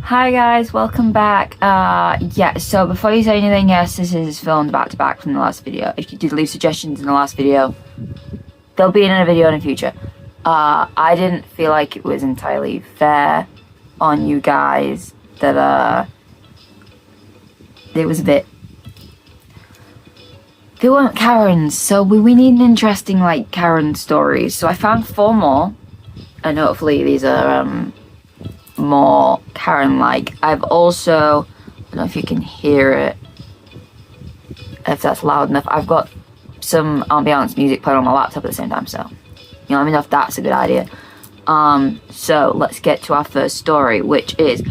Hi guys, welcome back. So before you say anything, yes, this is filmed back to back from the last video. If you did leave suggestions in the last video, they'll be in a video in the future. I didn't feel like it was entirely fair on you guys that it was a bit... They weren't Karens, so we need an interesting, like, Karen stories. So I found 4 more, and hopefully these are, more Karen-like. I've also, I don't know if you can hear it, if that's loud enough, I've got some ambiance music playing on my laptop at the same time, so, let me know if that's a good idea. So let's get to our first story, which is,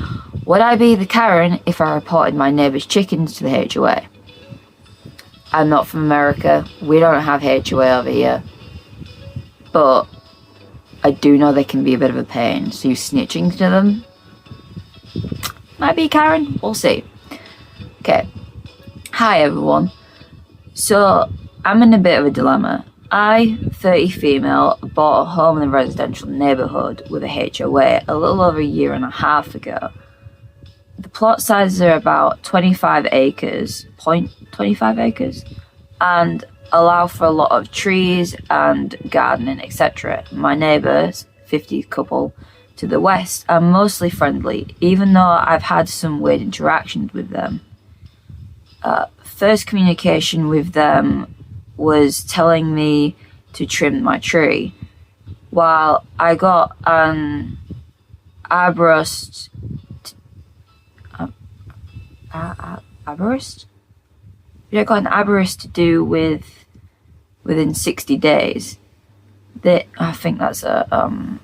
would I be the Karen if I reported my neighbour's chickens to the HOA? I'm not from America, we don't have HOA over here, but I do know they can be a bit of a pain, so you snitching to them might be Karen, we'll see. Okay, hi everyone. So, I'm in a bit of a dilemma. I, 30 female, bought a home in a residential neighbourhood with a HOA a little over a year and a half ago. The plot sizes are about 25 acres, 0.25 acres, and allow for a lot of trees and gardening, etc. My neighbours, 50 couple to the west, are mostly friendly, even though I've had some weird interactions with them. First communication with them was telling me to trim my tree, while I got an arborist. Arborist? I got an arborist to do within 60 days. I think that's a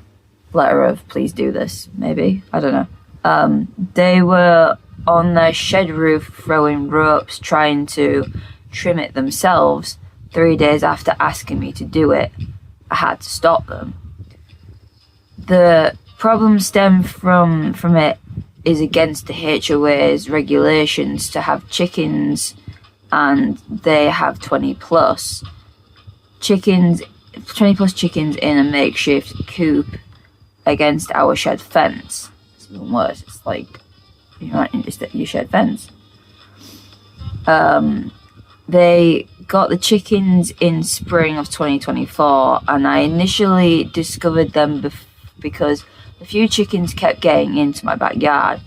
letter of please do this, maybe. I don't know. They were on their shed roof throwing ropes trying to trim it themselves. 3 days after asking me to do it, I had to stop them. The problem stemmed from it is against the HOA's regulations to have chickens, and they have 20 plus chickens in a makeshift coop against our shed fence. It's even worse, it's like your shed fence. They got the chickens in spring of 2024, and I initially discovered them because a few chickens kept getting into my backyard.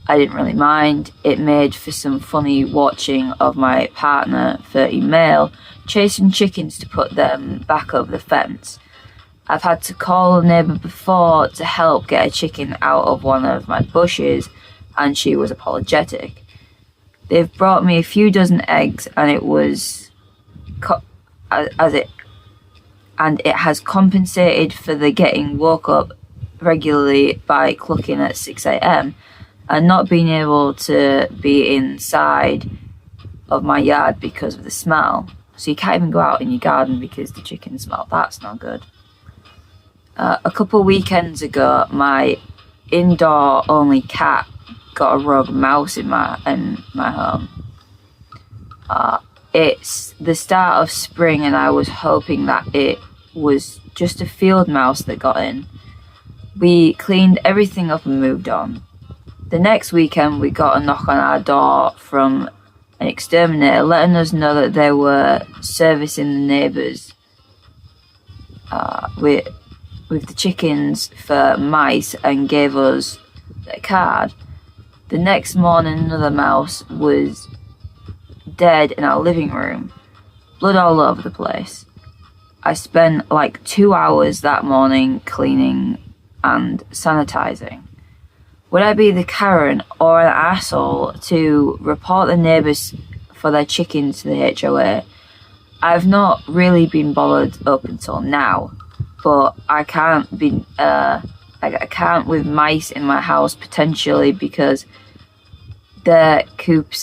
I didn't really mind. It made for some funny watching of my partner, 30 male, chasing chickens to put them back over the fence. I've had to call a neighbour before to help get a chicken out of one of my bushes, and she was apologetic. They've brought me a few dozen eggs, and it has compensated for the getting woke up regularly by clucking at 6 a.m. and not being able to be inside of my yard because of the smell. So you can't even go out in your garden because the chicken smell. That's not good. A couple weekends ago, my indoor only cat got a rogue mouse in my home. It's the start of spring, and I was hoping that it was just a field mouse that got in. We cleaned everything up and moved on. The next weekend, we got a knock on our door from an exterminator letting us know that they were servicing the neighbours with the chickens for mice, and gave us their card. The next morning, another mouse was dead in our living room, blood all over the place. I spent like 2 hours that morning cleaning and sanitizing. Would I be the Karen or an asshole to report the neighbours for their chickens to the HOA? I've not really been bothered up until now, but I can't with mice in my house potentially because their coop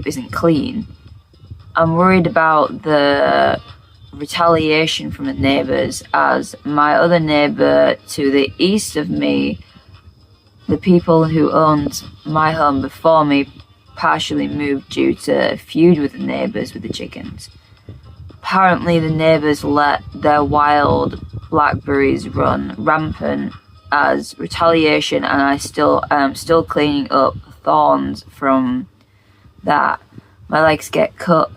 isn't clean. I'm worried about the retaliation from the neighbours, as my other neighbour to the east of me, the people who owned my home before me, partially moved due to a feud with the neighbours with the chickens. Apparently the neighbours let their wild blackberries run rampant as retaliation, and I still cleaning up thorns from that. My legs get cut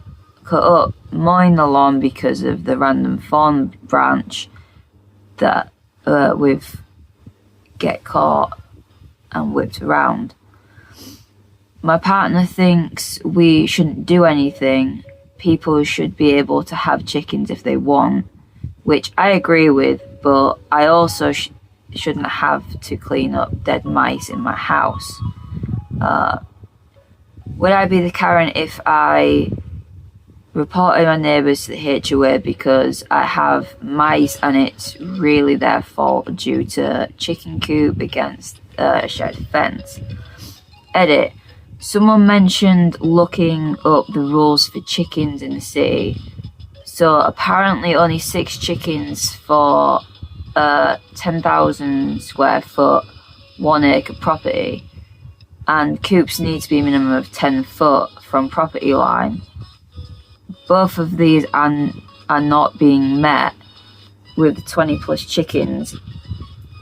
up mowing the lawn because of the random thorn branch that we've get caught and whipped around. My partner thinks we shouldn't do anything. People should be able to have chickens if they want, which I agree with, but I also shouldn't have to clean up dead mice in my house. Would I be the Karen if I reported my neighbours to the HOA because I have mice and it's really their fault due to chicken coop against a shed fence? Edit. Someone mentioned looking up the rules for chickens in the city. So apparently only 6 chickens for 10,000 square foot, 1 acre property. And coops need to be a minimum of 10 foot from property line. Both of these are not being met with 20 plus chickens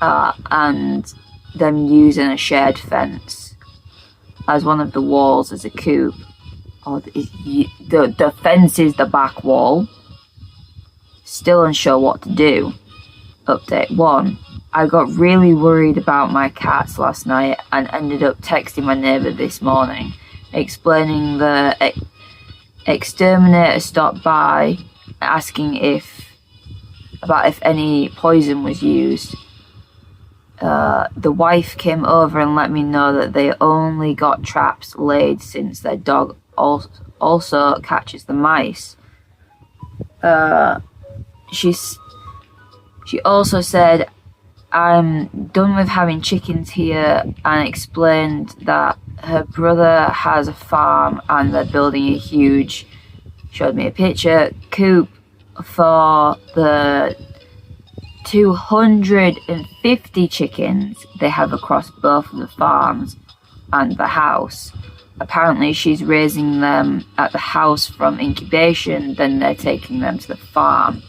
and them using a shared fence as one of the walls as a coop. Or the fence is the back wall. Still unsure what to do. Update 1. I got really worried about my cats last night and ended up texting my neighbour this morning, explaining the exterminator stopped by, asking if any poison was used. The wife came over and let me know that they only got traps laid since their dog also catches the mice. She also said, I'm done with having chickens here, and explained that her brother has a farm and they're building a huge, showed me a picture, coop for the 250 chickens they have across both of the farms and the house. Apparently she's raising them at the house from incubation, then they're taking them to the farm.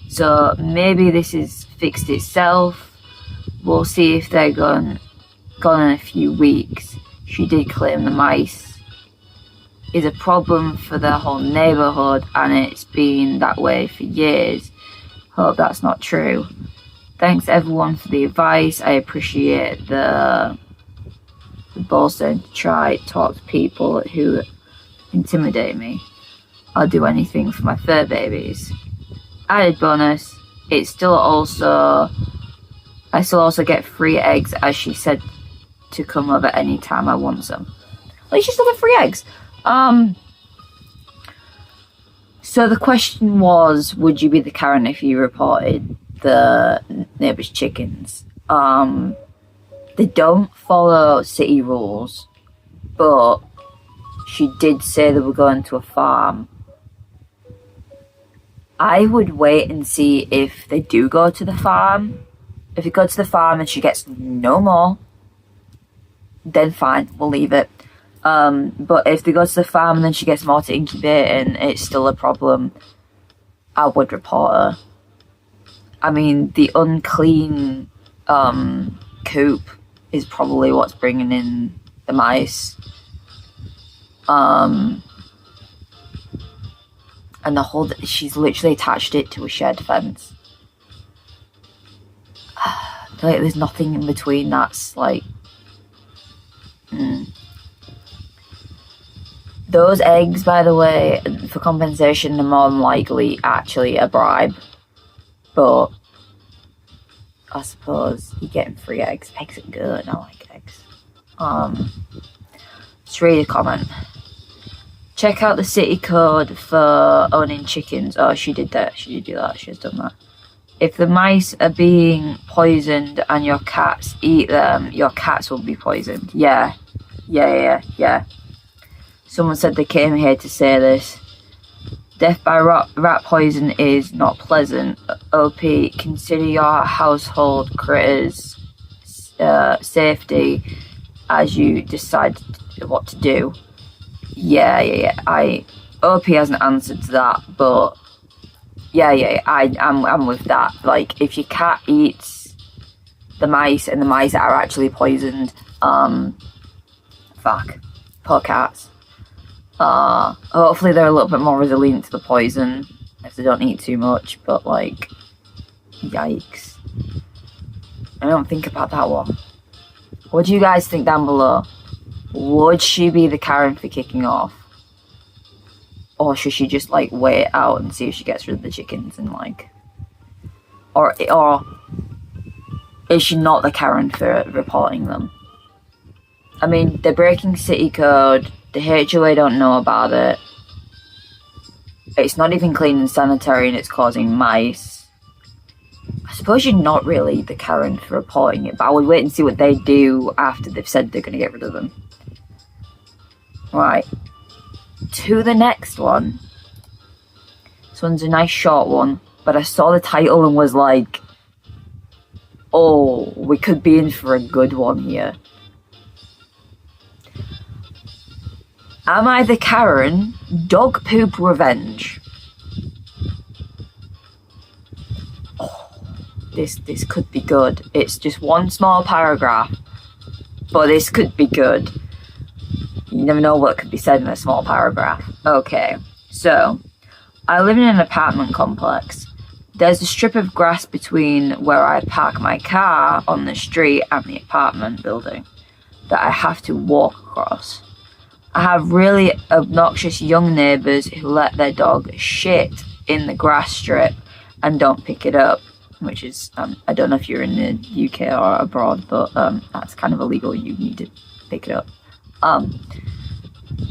So maybe this has fixed itself. We'll see if they're gone in a few weeks. She did claim the mice is a problem for the whole neighbourhood and it's been that way for years. Hope that's not true. Thanks everyone for the advice. I appreciate the balls to try to talk to people who intimidate me. I'll do anything for my fur babies. Added bonus, I still also get free eggs, as she said to come over any time I want some. At least she still get free eggs. So the question was, would you be the Karen if you reported the neighbour's chickens? They don't follow city rules, but she did say they were going to a farm. I would wait and see if they do go to the farm. If you go to the farm and she gets no more, then fine, we'll leave it. But if they go to the farm and then she gets more to incubate and it's still a problem, I would report her. I mean, the unclean coop is probably what's bringing in the mice. And the whole, she's literally attached it to a shed fence. Like, there's nothing in between that's like... Those eggs, by the way, for compensation, are more than likely actually a bribe. But I suppose you're getting free eggs. Eggs are good, I like eggs. Let's read a comment. Check out the city code for owning chickens. Oh, she did that. She did do that. She has done that. If the mice are being poisoned and your cats eat them, your cats will be poisoned. Yeah. Someone said they came here to say this. Death by rat poison is not pleasant. OP, consider your household critters' safety as you decide what to do. Yeah. OP hasn't answered to that, but I'm with that. Like, if your cat eats the mice, and the mice are actually poisoned. Fuck. Poor cats. Hopefully they're a little bit more resilient to the poison if they don't eat too much, but like, yikes. I don't think about that one. What do you guys think down below? Would she be the Karen for kicking off? Or should she just like wait it out and see if she gets rid of the chickens and like... Or is she not the Karen for reporting them? I mean, they're breaking city code. The HOA don't know about it. It's not even clean and sanitary and it's causing mice. I suppose you're not really the Karen for reporting it, but I would wait and see what they do after they've said they're going to get rid of them. Right. To the next one. This one's a nice short one, but I saw the title and was like, oh, we could be in for a good one here. Am I the Karen? Dog poop revenge. Oh, this could be good. It's just one small paragraph, but this could be good. You never know what could be said in a small paragraph. Okay, so I live in an apartment complex. There's a strip of grass between where I park my car on the street and the apartment building that I have to walk across. I have really obnoxious young neighbours who let their dog shit in the grass strip and don't pick it up, which is, I don't know if you're in the UK or abroad, but that's kind of illegal. You need to pick it up.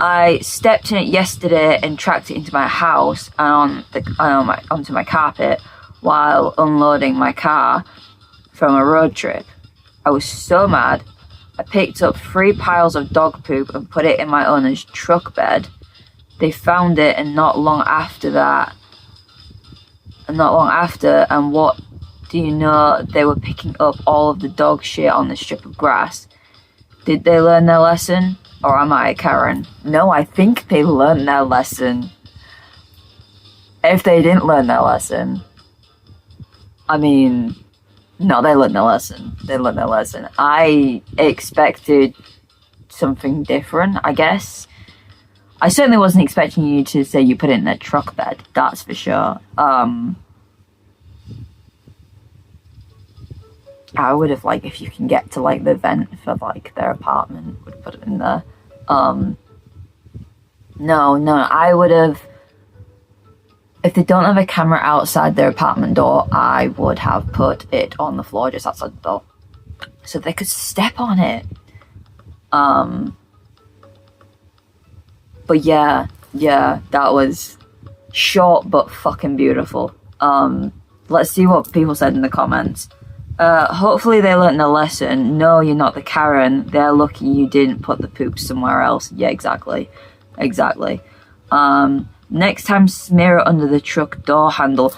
I stepped in it yesterday and tracked it into my house and onto my carpet while unloading my car from a road trip. I was so mad. I picked up 3 piles of dog poop and put it in my owner's truck bed. They found it and not long after, and what do you know, they were picking up all of the dog shit on the strip of grass. Did they learn their lesson? Or am I a Karen? No, I think they learned their lesson. If they didn't learn their lesson, I mean... No, they learned their lesson. They learned their lesson. I expected something different, I guess. I certainly wasn't expecting you to say you put it in their truck bed. That's for sure. I would have, like, if you can get to, like, the vent for, like, their apartment, would put it in there. No, I would have... If they don't have a camera outside their apartment door, I would have put it on the floor just outside the door so they could step on it. But yeah, that was short but fucking beautiful. Let's see what people said in the comments. Hopefully they learnt their lesson. No, you're not the Karen. They're lucky you didn't put the poop somewhere else. Yeah, exactly. Next time, smear it under the truck door handle.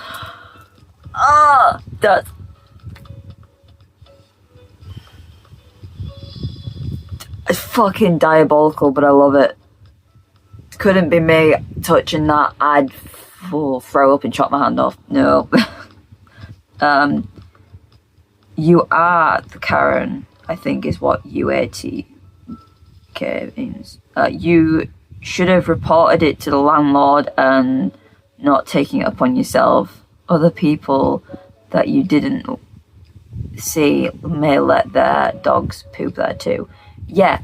That's... It's fucking diabolical, but I love it. Couldn't be me touching that. I'd throw up and chop my hand off. No. You are the Karen, I think is what UATK means. You should have reported it to the landlord and not taking it upon yourself. Other people that you didn't see may let their dogs poop there too. Yeah,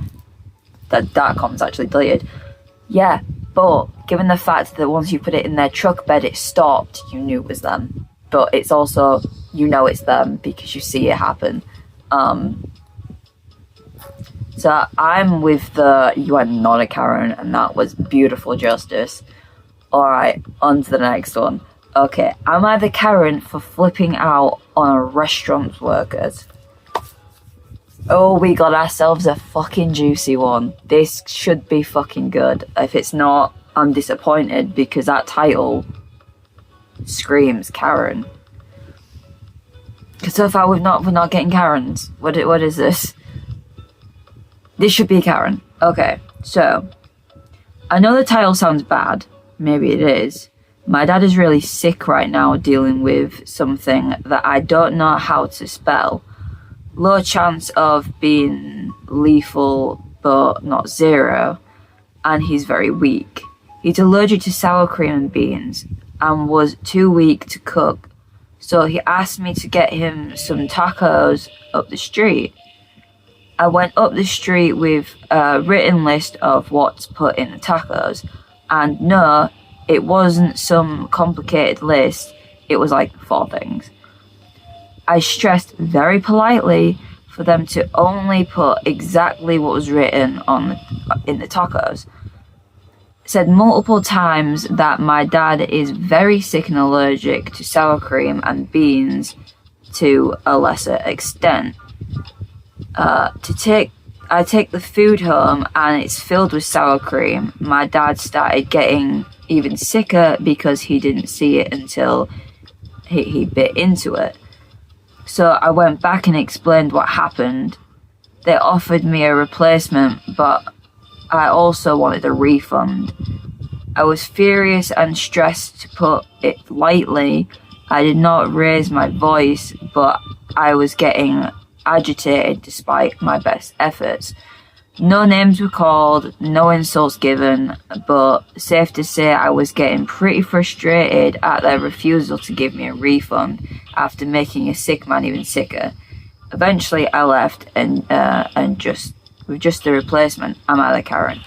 that comment's actually deleted. Yeah, but given the fact that once you put it in their truck bed it stopped, you knew it was them. But it's also, you know it's them because you see it happen. So I'm with the you are not a Karen, and that was beautiful justice. Alright, on to the next one. Okay, am I the Karen for flipping out on a restaurant's workers? Oh, we got ourselves a fucking juicy one. This should be fucking good. If it's not, I'm disappointed because that title screams Karen. Because so far we're not getting Karens. What is this? This should be Karen. Okay, so I know the title sounds bad. Maybe it is. My dad is really sick right now, dealing with something that I don't know how to spell. low chance of being lethal, but not zero, and he's very weak. He's allergic to sour cream and beans and was too weak to cook, so he asked me to get him some tacos up the street. I went up the street with a written list of what to put in the tacos, and no, it wasn't some complicated list, it was like 4 things. I stressed very politely for them to only put exactly what was written in the tacos. Said multiple times that my dad is very sick and allergic to sour cream and beans to a lesser extent. I take the food home and it's filled with sour cream. My dad started getting even sicker because he didn't see it until he bit into it. So I went back and explained what happened. They offered me a replacement, but I also wanted a refund. I was furious and stressed, to put it lightly. I did not raise my voice, but I was getting agitated despite my best efforts. No names were called, no insults given, but safe to say I was getting pretty frustrated at their refusal to give me a refund after making a sick man even sicker. Eventually I left and with just the replacement, I'm out of Karen.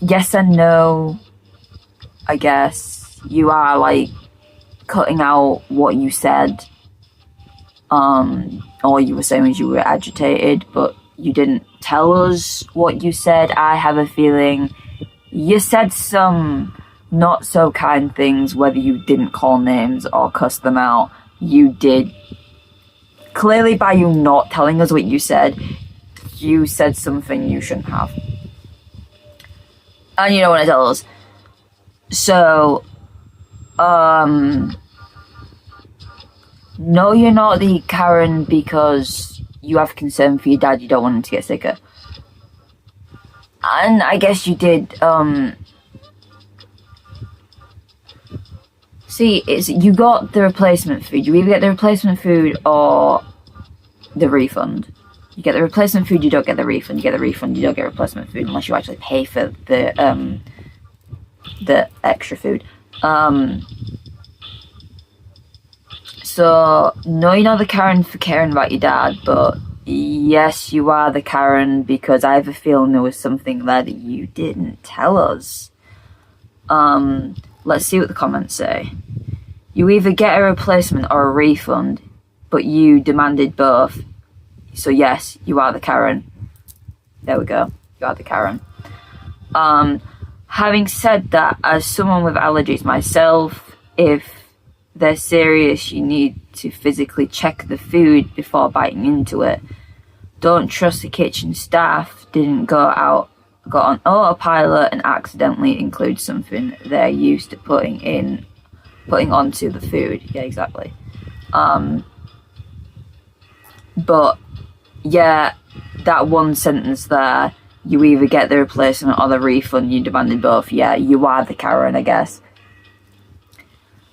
Yes and no, I guess. You are like cutting out what you said. All you were saying was you were agitated, but you didn't tell us what you said. I have a feeling you said some not so kind things, whether you didn't call names or cuss them out. You did. Clearly, by you not telling us what you said something you shouldn't have. And you don't want to tell us. So, no, you're not the Karen because you have concern for your dad, you don't want him to get sicker. And I guess you did, see, you got the replacement food. You either get the replacement food or the refund. You get the replacement food, you don't get the refund. You get the refund, you don't get replacement food unless you actually pay for the extra food. So, no, you're not the Karen for caring about your dad, but yes, you are the Karen because I have a feeling there was something there that you didn't tell us. Let's see what the comments say. You either get a replacement or a refund, but you demanded both. So yes, you are the Karen. There we go. You are the Karen. Having said that, as someone with allergies myself, if they're serious, you need to physically check the food before biting into it. Don't trust the kitchen staff. Didn't got on autopilot and accidentally include something they're used to putting onto the food. Yeah, exactly. But yeah, that one sentence there, you either get the replacement or the refund, you demanded both. Yeah, you are the Karen, I guess.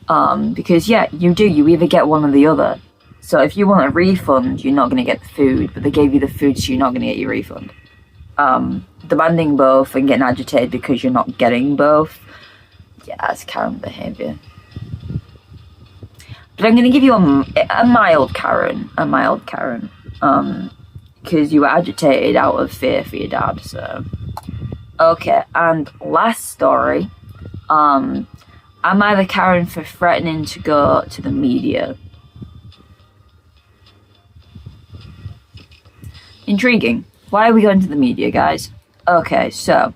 Because yeah, you either get one or the other. So if you want a refund, you're not going to get the food, but they gave you the food, so you're not going to get your refund. Demanding both and getting agitated because you're not getting both, yeah, that's Karen behaviour. But I'm going to give you a mild Karen, because you were agitated out of fear for your dad, so. Okay, and last story, am I the Karen for threatening to go to the media? Intriguing. Why are we going to the media, guys? Okay, so,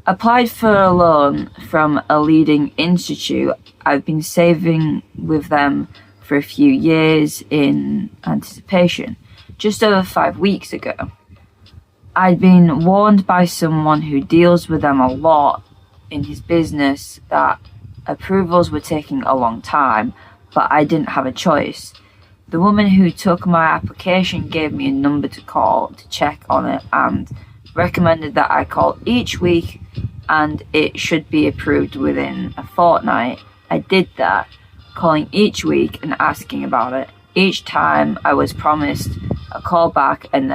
applied for a loan from a leading institute. I've been saving with them for a few years in anticipation. Just over 5 weeks ago, I'd been warned by someone who deals with them a lot in his business that approvals were taking a long time, but I didn't have a choice. The woman who took my application gave me a number to call to check on it and recommended that I call each week and it should be approved within a fortnight. I did that, calling each week and asking about it. Each time I was promised a call back and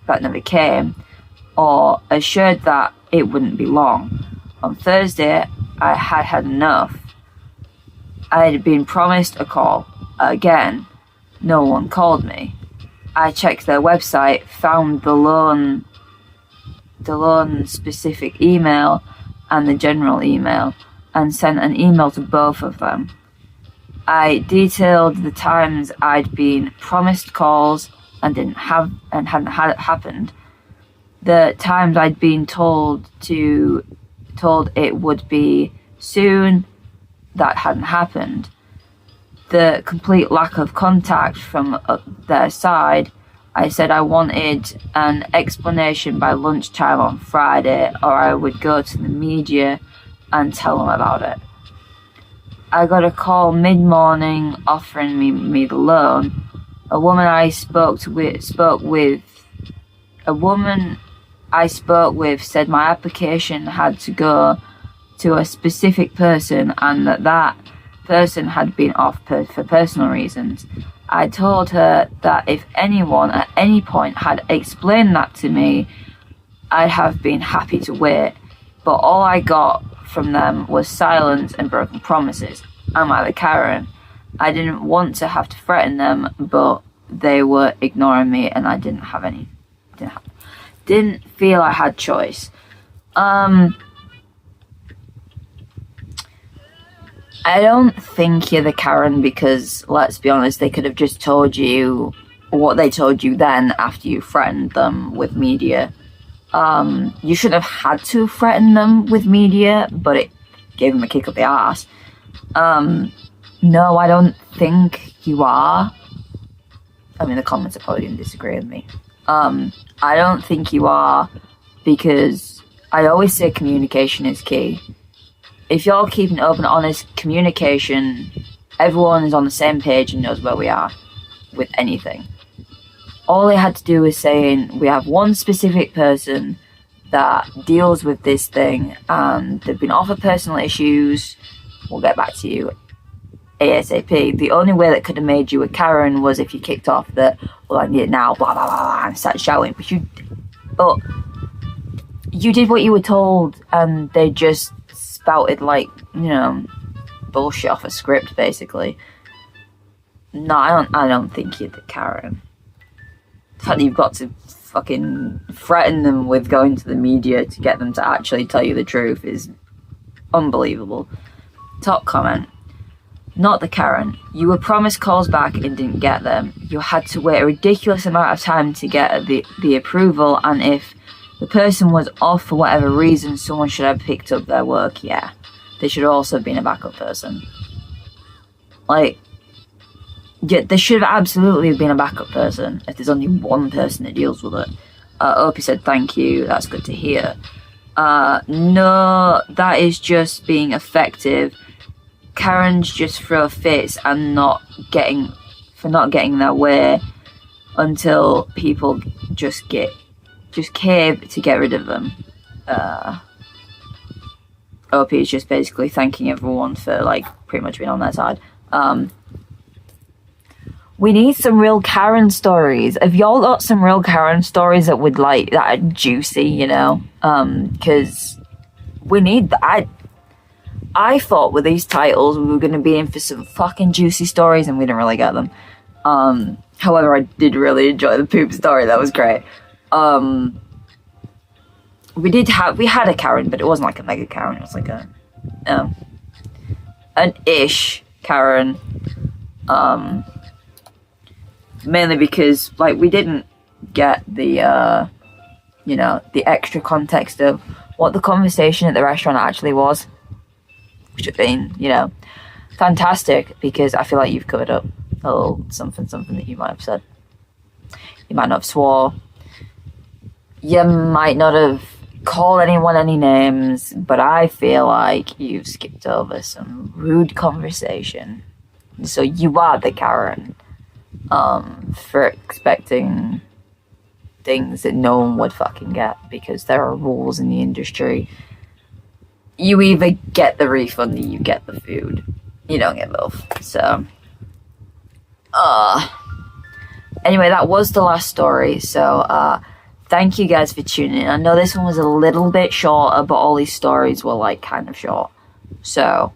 that never came, or assured that it wouldn't be long. On Thursday, I had had enough. I had been promised a call. Again, no one called me. I checked their website, found the loan specific email and the general email, and sent an email to both of them. I detailed the times I'd been promised calls and hadn't happened. The times I'd been told it would be soon, that hadn't happened. The complete lack of contact from their side. I said I wanted an explanation by lunchtime on Friday, or I would go to the media and tell them about it. I got a call mid-morning offering me the loan. A woman I spoke with said my application had to go to a specific person and that person had been off for personal reasons. I told her that if anyone at any point had explained that to me, I'd have been happy to wait, but all I got from them was silence and broken promises. Am I the Karen? I didn't want to have to threaten them, but they were ignoring me and I didn't feel I had choice. I don't think you're the Karen because, let's be honest, they could have just told you what they told you then after you threatened them with media. You shouldn't have had to threaten them with media, but it gave them a kick up the arse. No, I don't think you are. I mean, the comments are probably going to disagree with me. I don't think you are because I always say communication is key. If you're keeping open, honest communication, everyone is on the same page and knows where we are with anything. All they had to do was saying, we have one specific person that deals with this thing and they've been offered personal issues, we'll get back to you ASAP. The only way that could have made you a Karen was if you kicked off that, well, I need it now, blah, blah, blah, blah, and started shouting. But you did what you were told and they just spouted bullshit off a script, basically. No, I don't think you're the Karen. The fact that you've got to fucking threaten them with going to the media to get them to actually tell you the truth is unbelievable. Top comment. Not the Karen. You were promised calls back and didn't get them. You had to wait a ridiculous amount of time to get the approval, and if the person was off for whatever reason, someone should have picked up their work. Yeah, they should also have been a backup person. There should have absolutely been a backup person if there's only one person that deals with it. Opie said, thank you, that's good to hear. No, that is just being effective. Karens just throw fits and not getting their way until people just cave to get rid of them. OP is just basically thanking everyone for pretty much being on their side. We need some real Karen stories. Have y'all got some real Karen stories that are juicy, because we need that. I thought with these titles we were going to be in for some fucking juicy stories and we didn't really get them. However, I did really enjoy the poop story. That was great. We had a Karen, but it wasn't like a mega Karen. It was like an ish Karen. Mainly because we didn't get the the extra context of what the conversation at the restaurant actually was, which would have been fantastic, because I feel like you've covered up a little something that you might have said. You might not have swore. You might not have called anyone any names, but I feel like you've skipped over some rude conversation. So you are the Karen for expecting things that no one would fucking get, because there are rules in the industry. You either get the refund or you get the food. you don't get both. So, anyway, that was the last story. So, thank you guys for tuning in. I know this one was a little bit shorter, but all these stories were like kind of short. So,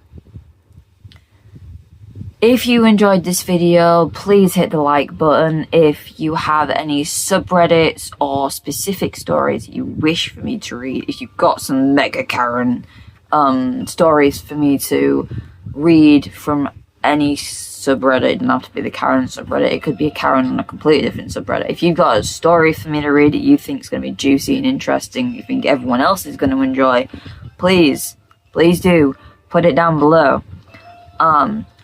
if you enjoyed this video, please hit the like button. If you have any subreddits or specific stories you wish for me to read, if you've got some mega Karen stories for me to read from any subreddit, it doesn't have to be the Karen subreddit, it could be a Karen on a completely different subreddit. If you've got a story for me to read that you think is going to be juicy and interesting, you think everyone else is going to enjoy, please do put it down below.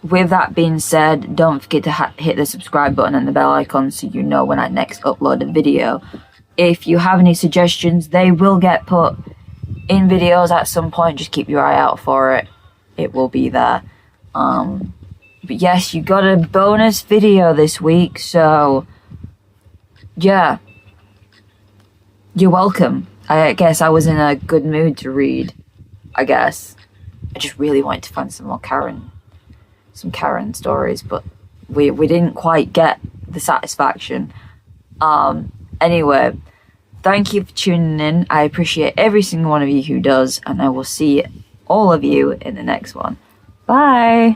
With that being said, don't forget to hit the subscribe button and the bell icon so you know when I next upload a video. If you have any suggestions, they will get put in videos at some point. Just keep your eye out for it. It will be there. But yes, you got a bonus video this week, so yeah. You're welcome. I guess I was in a good mood to read. I guess. I just really wanted to find some more Karen stories, but we didn't quite get the satisfaction. Anyway, thank you for tuning in. I appreciate every single one of you who does, and I will see all of you in the next one. Bye.